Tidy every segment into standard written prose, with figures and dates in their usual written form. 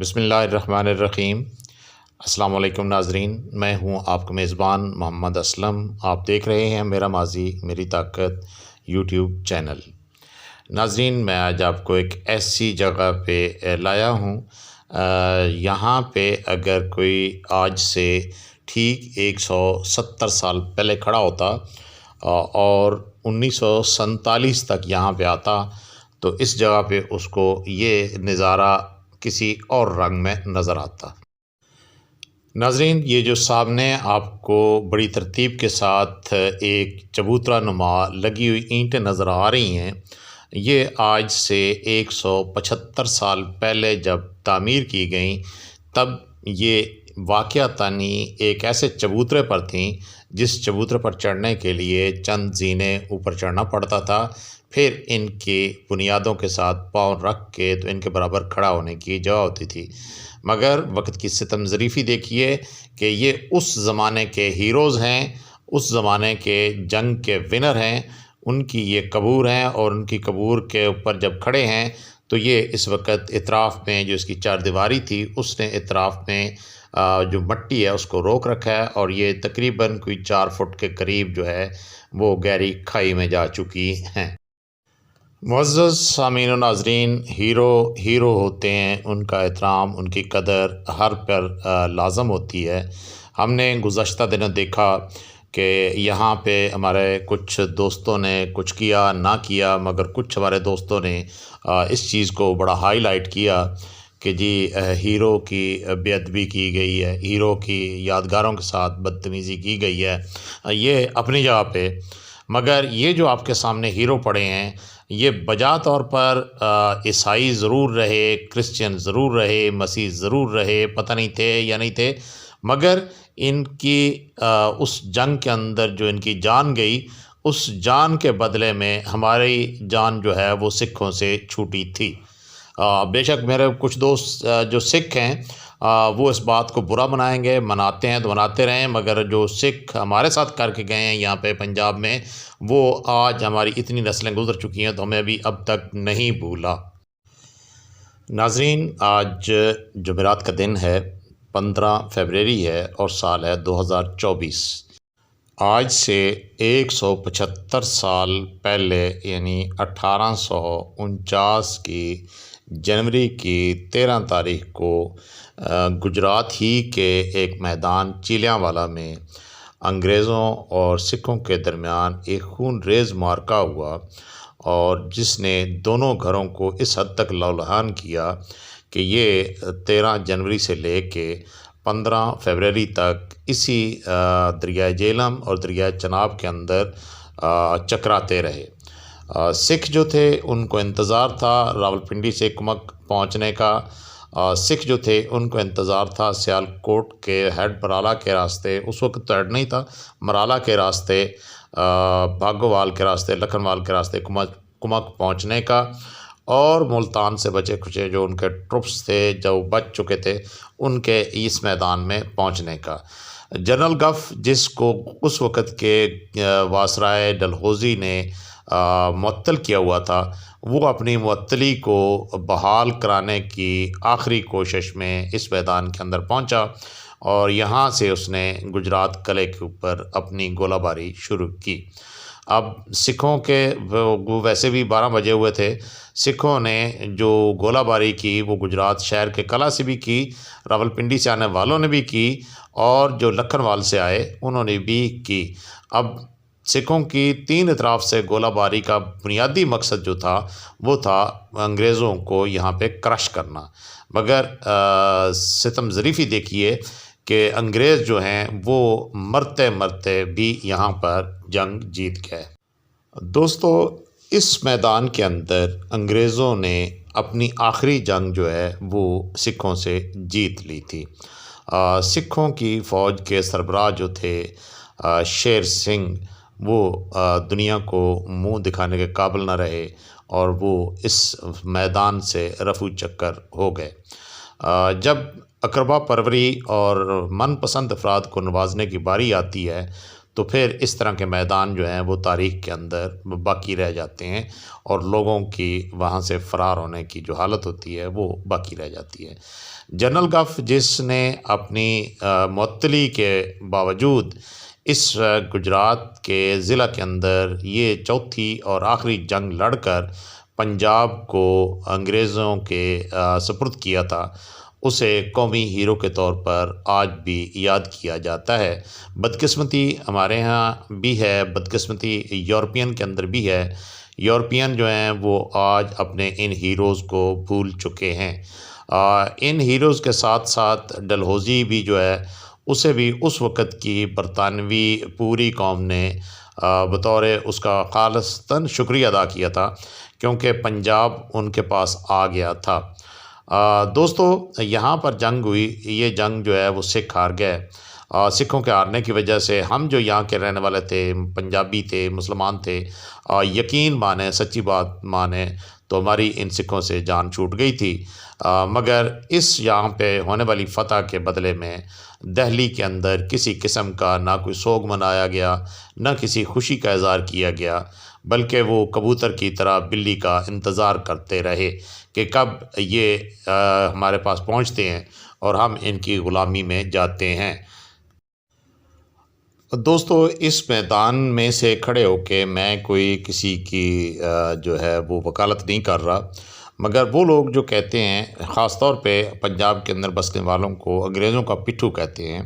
بسم اللہ الرحمن الرحیم۔ السلام علیکم ناظرین، میں ہوں آپ کا میزبان محمد اسلم۔ آپ دیکھ رہے ہیں میرا ماضی میری طاقت یوٹیوب چینل۔ ناظرین، میں آج آپ کو ایک ایسی جگہ پہ لایا ہوں، یہاں پہ اگر کوئی آج سے ٹھیک 170 سال پہلے کھڑا ہوتا اور 1947 تک یہاں پہ آتا تو اس جگہ پہ اس کو یہ نظارہ کسی اور رنگ میں نظر آتا۔ ناظرین، یہ جو سامنے آپ کو بڑی ترتیب کے ساتھ ایک چبوترا نما لگی ہوئی اینٹیں نظر آ رہی ہیں، یہ آج سے 175 سال پہلے جب تعمیر کی گئیں تب یہ واقعتاً ایک ایسے چبوترے پر تھیں جس چبوترے پر چڑھنے کے لیے چند زینے اوپر چڑھنا پڑتا تھا، پھر ان کی بنیادوں کے ساتھ پاؤں رکھ کے تو ان کے برابر کھڑا ہونے کی جگہ ہوتی تھی۔ مگر وقت کی ستم ظریفی دیکھیے کہ یہ اس زمانے کے ہیروز ہیں، اس زمانے کے جنگ کے ونر ہیں، ان کی یہ قبور ہیں، اور ان کی قبور کے اوپر جب کھڑے ہیں تو یہ اس وقت اطراف میں جو اس کی چار دیواری تھی اس نے اطراف میں جو مٹی ہے اس کو روک رکھا ہے، اور یہ تقریباً کوئی 4 فٹ کے قریب جو ہے وہ گہری کھائی میں جا چکی ہیں۔ معزز سامعین و ناظرین، ہیرو ہوتے ہیں، ان کا احترام، ان کی قدر ہر پر لازم ہوتی ہے۔ ہم نے گزشتہ دنوں دیکھا کہ یہاں پہ ہمارے کچھ دوستوں نے کچھ کیا نہ کیا، مگر کچھ ہمارے دوستوں نے اس چیز کو بڑا ہائی لائٹ کیا کہ جی ہیرو کی بے ادبی کی گئی ہے، ہیرو کی یادگاروں کے ساتھ بدتمیزی کی گئی ہے۔ یہ اپنی جگہ پہ، مگر یہ جو آپ کے سامنے ہیرو پڑے ہیں یہ بجا طور پر عیسائی ضرور رہے، کرسچن ضرور رہے، مسیح ضرور رہے، پتہ نہیں تھے یا نہیں تھے، مگر ان کی اس جنگ کے اندر جو ان کی جان گئی، اس جان کے بدلے میں ہماری جان جو ہے وہ سکھوں سے چھوٹی تھی۔ بے شک میرے کچھ دوست جو سکھ ہیں وہ اس بات کو برا منائیں گے، مناتے ہیں تو مناتے رہیں، مگر جو سکھ ہمارے ساتھ کر کے گئے ہیں یہاں پہ پنجاب میں، وہ آج ہماری اتنی نسلیں گزر چکی ہیں تو ہمیں ابھی اب تک نہیں بھولا۔ ناظرین، آج جمعرات کا دن ہے، 15 فروری ہے اور سال ہے 2024۔ آج سے 175 سال پہلے یعنی 1849 کی جنوری کی 13 تاریخ کو گجرات ہی کے ایک میدان چیلیانوالہ میں انگریزوں اور سکھوں کے درمیان ایک خون ریز معرکہ ہوا، اور جس نے دونوں گھروں کو اس حد تک لہولہان کیا کہ یہ 13 جنوری سے لے کے 15 فروری تک اسی دریائے جہلم اور دریائے چناب کے اندر چکراتے رہے۔ سکھ جو تھے ان کو انتظار تھا راولپنڈی سے کمک پہنچنے کا، سکھ جو تھے ان کو انتظار تھا سیالکوٹ کے ہیڈ برالا کے راستے، اس وقت تو ہیڈ نہیں تھا، مرالا کے راستے، بھاگوال کے راستے، لکھنوال کے راستے کمک پہنچنے کا، اور ملتان سے بچے کھچے جو ان کے ٹروپس تھے جو بچ چکے تھے ان کے اس میدان میں پہنچنے کا۔ جنرل گف، جس کو اس وقت کے واسرائے ڈلہوزی نے معطل کیا ہوا تھا، وہ اپنی معطلی کو بحال کرانے کی آخری کوشش میں اس میدان کے اندر پہنچا، اور یہاں سے اس نے گجرات قلعے کے اوپر اپنی گولہ باری شروع کی۔ اب سکھوں کے ویسے بھی 12 بجے ہوئے تھے، سکھوں نے جو گولہ باری کی وہ گجرات شہر کے قلعہ سے بھی کی، راولپنڈی سے آنے والوں نے بھی کی، اور جو لکھنوال سے آئے انہوں نے بھی کی۔ اب سکھوں کی 3 اطراف سے گولہ باری کا بنیادی مقصد جو تھا وہ تھا انگریزوں کو یہاں پہ کرش کرنا، مگر ستم ظریفی دیکھیے کہ انگریز جو ہیں وہ مرتے مرتے بھی یہاں پر جنگ جیت گئے۔ دوستو، اس میدان کے اندر انگریزوں نے اپنی آخری جنگ جو ہے وہ سکھوں سے جیت لی تھی۔ سکھوں کی فوج کے سربراہ جو تھے شیر سنگھ، وہ دنیا کو منہ دکھانے کے قابل نہ رہے اور وہ اس میدان سے رفو چکر ہو گئے۔ جب اقربا پروری اور من پسند افراد کو نوازنے کی باری آتی ہے تو پھر اس طرح کے میدان جو ہیں وہ تاریخ کے اندر باقی رہ جاتے ہیں اور لوگوں کی وہاں سے فرار ہونے کی جو حالت ہوتی ہے وہ باقی رہ جاتی ہے۔ جنرل گف جس نے اپنی معطلی کے باوجود اس گجرات کے ضلع کے اندر یہ چوتھی اور آخری جنگ لڑ کر پنجاب کو انگریزوں کے سپرد کیا تھا، اسے قومی ہیرو کے طور پر آج بھی یاد کیا جاتا ہے۔ بدقسمتی ہمارے ہاں بھی ہے، بدقسمتی یورپین کے اندر بھی ہے۔ یورپین جو ہیں وہ آج اپنے ان ہیروز کو بھول چکے ہیں۔ ان ہیروز کے ساتھ ساتھ ڈلہوزی بھی جو ہے اسے بھی اس وقت کی برطانوی پوری قوم نے بطور اس کا خالصتاً شکریہ ادا کیا تھا، کیونکہ پنجاب ان کے پاس آ گیا تھا۔ دوستو، یہاں پر جنگ ہوئی، یہ جنگ جو ہے وہ سکھ ہار گئے۔ سکھوں کے ہارنے کی وجہ سے ہم جو یہاں کے رہنے والے تھے، پنجابی تھے، مسلمان تھے، یقین مانیں، سچی بات مانیں تو ہماری ان سکھوں سے جان چھوٹ گئی تھی۔ مگر اس یہاں پہ ہونے والی فتح کے بدلے میں دہلی کے اندر کسی قسم کا نہ کوئی سوگ منایا گیا، نہ کسی خوشی کا اظہار کیا گیا، بلکہ وہ کبوتر کی طرح بلی کا انتظار کرتے رہے کہ کب یہ ہمارے پاس پہنچتے ہیں اور ہم ان کی غلامی میں جاتے ہیں۔ دوستو، اس میدان میں سے کھڑے ہو کے میں کوئی کسی کی جو ہے وہ وکالت نہیں کر رہا، مگر وہ لوگ جو کہتے ہیں، خاص طور پہ پنجاب کے اندر بسنے والوں کو انگریزوں کا پٹھو کہتے ہیں،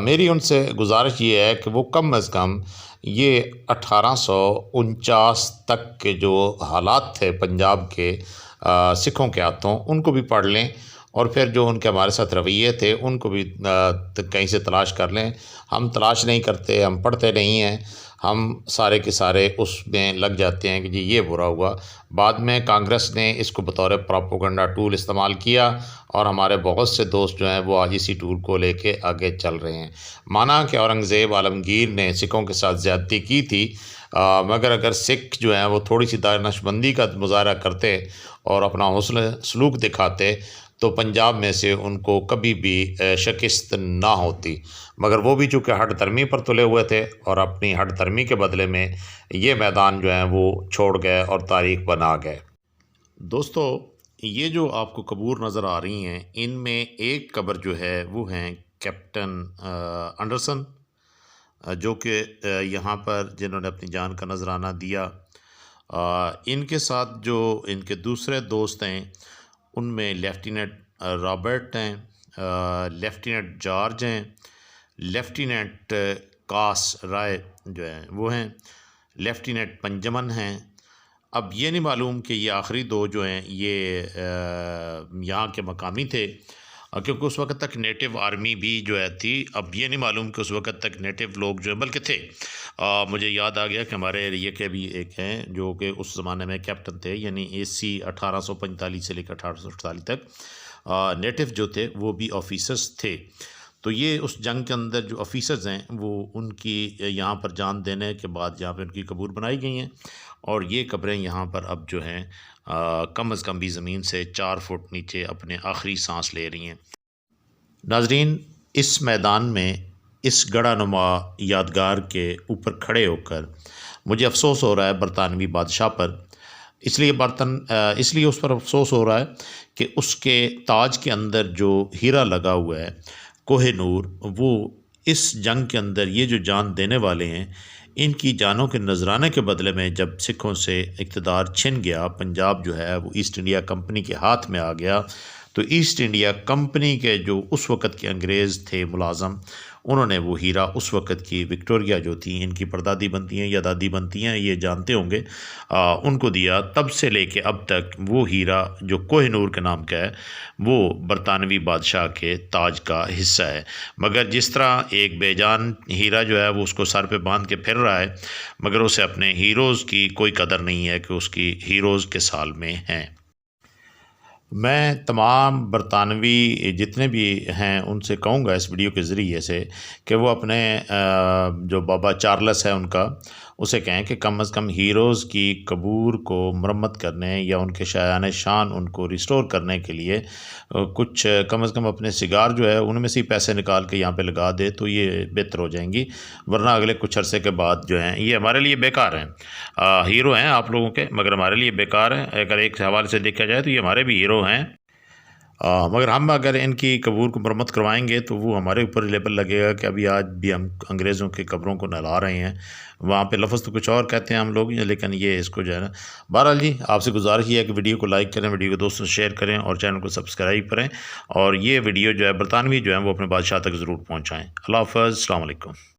میری ان سے گزارش یہ ہے کہ وہ کم از کم یہ 1849 تک کے جو حالات تھے پنجاب کے سکھوں کے ہاتھوں، ان کو بھی پڑھ لیں، اور پھر جو ان کے ہمارے ساتھ رویے تھے ان کو بھی کہیں سے تلاش کر لیں۔ ہم تلاش نہیں کرتے، ہم پڑھتے نہیں ہیں، ہم سارے کے سارے اس میں لگ جاتے ہیں کہ جی یہ برا ہوا۔ بعد میں کانگریس نے اس کو بطور پروپیگنڈا ٹول استعمال کیا، اور ہمارے بہت سے دوست جو ہیں وہ آج اسی ٹول کو لے کے آگے چل رہے ہیں۔ مانا کہ اورنگزیب عالمگیر نے سکھوں کے ساتھ زیادتی کی تھی، مگر اگر سکھ جو ہیں وہ تھوڑی سی دانش مندی کا مظاہرہ کرتے اور اپنا حسن سلوک دکھاتے تو پنجاب میں سے ان کو کبھی بھی شکست نہ ہوتی، مگر وہ بھی چونکہ ہٹ دھرمی پر تلے ہوئے تھے اور اپنی ہٹ دھرمی کے بدلے میں یہ میدان جو ہیں وہ چھوڑ گئے اور تاریخ بنا گئے۔ دوستو، یہ جو آپ کو قبور نظر آ رہی ہیں، ان میں ایک قبر جو ہے وہ ہیں کیپٹن انڈرسن، جو کہ یہاں پر جنہوں نے اپنی جان کا نذرانہ دیا۔ ان کے ساتھ جو ان کے دوسرے دوست ہیں، ان میں لیفٹیننٹ رابرٹ ہیں، لیفٹیننٹ جارج ہیں، لیفٹیننٹ کاس رائے جو ہیں وہ ہیں، لیفٹیننٹ پنجمن ہیں۔ اب یہ نہیں معلوم کہ یہ آخری دو جو ہیں یہ یہاں کے مقامی تھے، کیونکہ اس وقت تک نیٹو آرمی بھی جو ہے تھی۔ اب یہ نہیں معلوم کہ اس وقت تک نیٹو لوگ جو ہیں بلکہ تھے۔ مجھے یاد آ گیا کہ ہمارے ایریا کے بھی ایک ہیں جو کہ اس زمانے میں کیپٹن تھے، یعنی AC 1845 سے لے کر 1848 تک نیٹو جو تھے وہ بھی آفیسرز تھے۔ تو یہ اس جنگ کے اندر جو آفیسرز ہیں وہ ان کی یہاں پر جان دینے کے بعد یہاں پہ ان کی قبور بنائی گئی ہیں، اور یہ قبریں یہاں پر اب جو ہیں کم از کم بھی زمین سے 4 فٹ نیچے اپنے آخری سانس لے رہی ہیں۔ ناظرین، اس میدان میں اس گڑھا نما یادگار کے اوپر کھڑے ہو کر مجھے افسوس ہو رہا ہے برطانوی بادشاہ پر، اس لیے اس پر افسوس ہو رہا ہے کہ اس کے تاج کے اندر جو ہیرا لگا ہوا ہے، کوہ نور، وہ اس جنگ کے اندر یہ جو جان دینے والے ہیں، ان کی جانوں کے نذرانے کے بدلے میں جب سکھوں سے اقتدار چھن گیا، پنجاب جو ہے وہ ایسٹ انڈیا کمپنی کے ہاتھ میں آ گیا، تو ایسٹ انڈیا کمپنی کے جو اس وقت کے انگریز تھے ملازم، انہوں نے وہ ہیرا اس وقت کی وکٹوریا جو تھی، ان کی پردادی بنتی ہیں یا دادی بنتی ہیں یہ جانتے ہوں گے، ان کو دیا۔ تب سے لے کے اب تک وہ ہیرا جو کوہ نور کے نام کا ہے وہ برطانوی بادشاہ کے تاج کا حصہ ہے۔ مگر جس طرح ایک بے جان ہیرا جو ہے وہ اس کو سر پہ باندھ کے پھر رہا ہے، مگر اسے اپنے ہیروز کی کوئی قدر نہیں ہے کہ اس کی ہیروز کے سال میں ہیں۔ میں تمام برطانوی جتنے بھی ہیں ان سے کہوں گا اس ویڈیو کے ذریعے سے کہ وہ اپنے جو بابا چارلس ہے ان کا، اسے کہیں کہ کم از کم ہیروز کی قبور کو مرمت کرنے یا ان کے شایان شان ان کو ریسٹور کرنے کے لیے کچھ کم از کم اپنے سگار جو ہے ان میں سے پیسے نکال کے یہاں پہ لگا دے تو یہ بہتر ہو جائیں گی، ورنہ اگلے کچھ عرصے کے بعد جو ہیں یہ ہمارے لیے بیکار ہیں۔ ہیرو ہیں آپ لوگوں کے، مگر ہمارے لیے بیکار ہیں۔ اگر ایک حوالے سے دیکھا جائے تو یہ ہمارے بھی ہیرو ہیں، مگر ہم اگر ان کی قبور کو مرمت کروائیں گے تو وہ ہمارے اوپر لیبل لگے گا کہ ابھی آج بھی ہم انگریزوں کی قبروں کو نہلا رہے ہیں۔ وہاں پہ لفظ تو کچھ اور کہتے ہیں ہم لوگ، لیکن یہ اس کو جو ہے نا، بہرحال جی آپ سے گزارش یہ ہے کہ ویڈیو کو لائک کریں، ویڈیو کو دوستوں سے شیئر کریں اور چینل کو سبسکرائب کریں، اور یہ ویڈیو جو ہے برطانوی جو ہے وہ اپنے بادشاہ تک ضرور پہنچائیں۔ اللہ حافظ، السلام علیکم۔